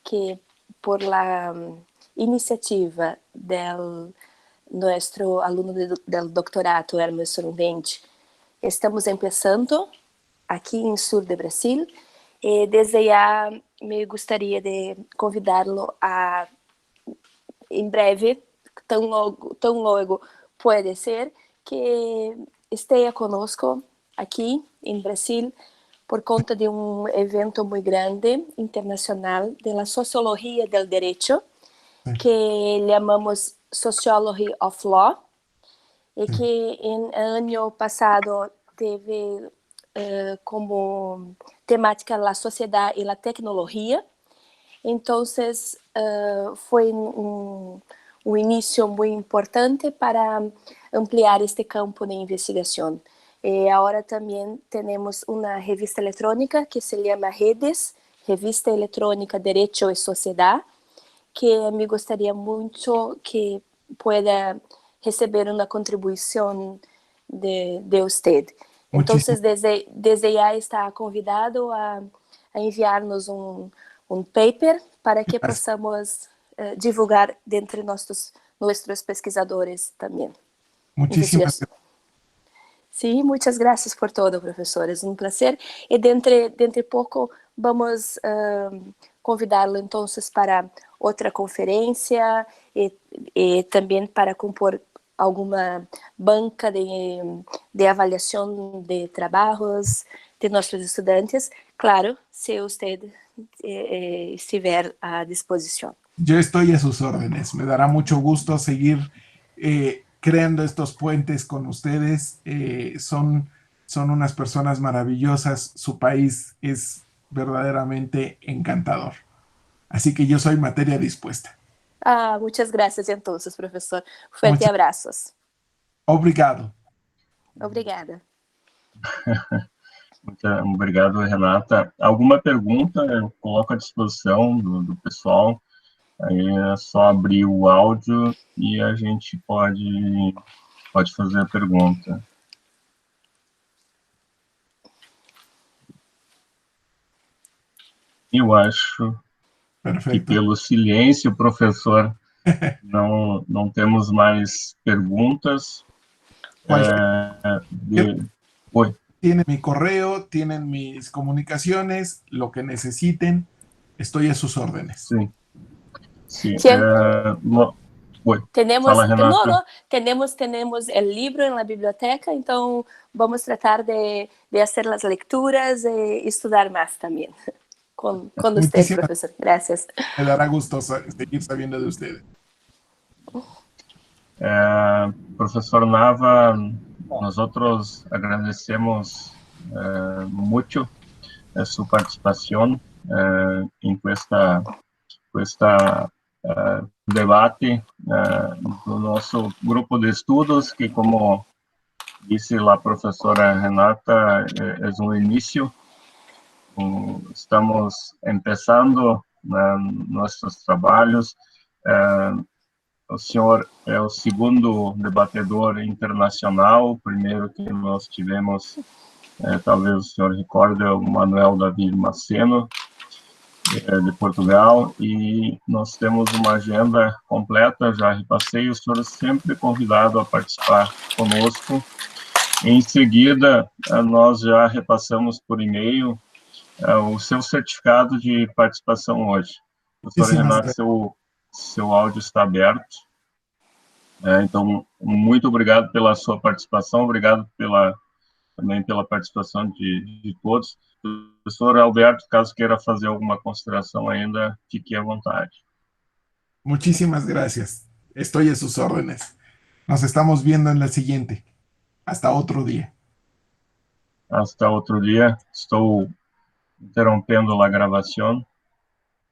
[SPEAKER 4] que por la iniciativa del nuestro aluno del doctorado, Hermes Sorundente, estamos empezando aqui em Sur de Brasil. Desde já me gostaria de convidá-lo a, em breve, tão logo pode ser, que esteja conosco aqui em Brasil por conta de evento muito grande internacional de la sociologia del derecho, que chamamos Sociology of Law, e que no ano passado teve como temática a sociedade e a tecnologia. Então, foi início muito importante para ampliar este campo de investigação. Agora também temos uma revista eletrônica que se chama Redes, Revista Eletrônica Derecho e Sociedade, que me gostaria muito que pueda receber uma contribuição de você. Então, desde já está convidado a enviar-nos paper para que possamos divulgar entre nossos pesquisadores também.
[SPEAKER 2] Muchísimas gracias.
[SPEAKER 4] Sí, muchas gracias por todo, profesor. Es un placer. Y dentro poco vamos convidarlo entonces para otra conferencia y también para compor alguna banca de avaliación de trabajos de nuestros estudiantes. Claro, si usted estiver a disposición.
[SPEAKER 2] Yo estoy a sus órdenes. Me dará mucho gusto seguir creando estos puentes con ustedes. Son unas personas maravillosas. Su país es verdaderamente encantador. Así que yo soy materia dispuesta.
[SPEAKER 4] Muchas gracias entonces, profesor. Fuerte abrazos.
[SPEAKER 2] Obrigado.
[SPEAKER 4] Obrigada.
[SPEAKER 1] Muito obrigado, Renata. Alguma pergunta, eu coloco à disposição do pessoal. Aí é só abrir o áudio e a gente pode fazer a pergunta. Eu acho que pelo silêncio, professor, não temos mais perguntas.
[SPEAKER 2] Oi. Tienen mi correo, tienen mis comunicaciones, lo que necesiten, estoy a sus órdenes.
[SPEAKER 1] Sí. Sí.
[SPEAKER 4] Tenemos,
[SPEAKER 1] Fala, Renata.
[SPEAKER 4] tenemos el libro en la biblioteca, entonces vamos a tratar de hacer las lecturas y estudiar más también con usted, profesor. Gracias.
[SPEAKER 2] Me dará gusto seguir sabiendo de ustedes.
[SPEAKER 1] Profesor Nava, nosotros agradecemos mucho su participación en esta debate do nosso grupo de estudos, que, como disse a professora Renata, é um início. Estamos começando nossos trabalhos. O senhor é o segundo debatedor internacional. O primeiro que nós tivemos, talvez o senhor recorde, é o Manuel David Maceno, de Portugal, e nós temos uma agenda completa, já repassei, o senhor é sempre convidado a participar conosco. Em seguida, nós já repassamos por e-mail o seu certificado de participação hoje. Professor Renato, seu áudio está aberto. Então, muito obrigado pela sua participação, obrigado também pela participação de todos. Professor Alberto, caso queira fazer alguma consideração ainda, fique à vontade.
[SPEAKER 2] Muchísimas gracias. Estoy a sus órdenes. Nos estamos viendo en la siguiente. Hasta otro día.
[SPEAKER 1] Hasta outro dia. Estou interrompendo a gravação.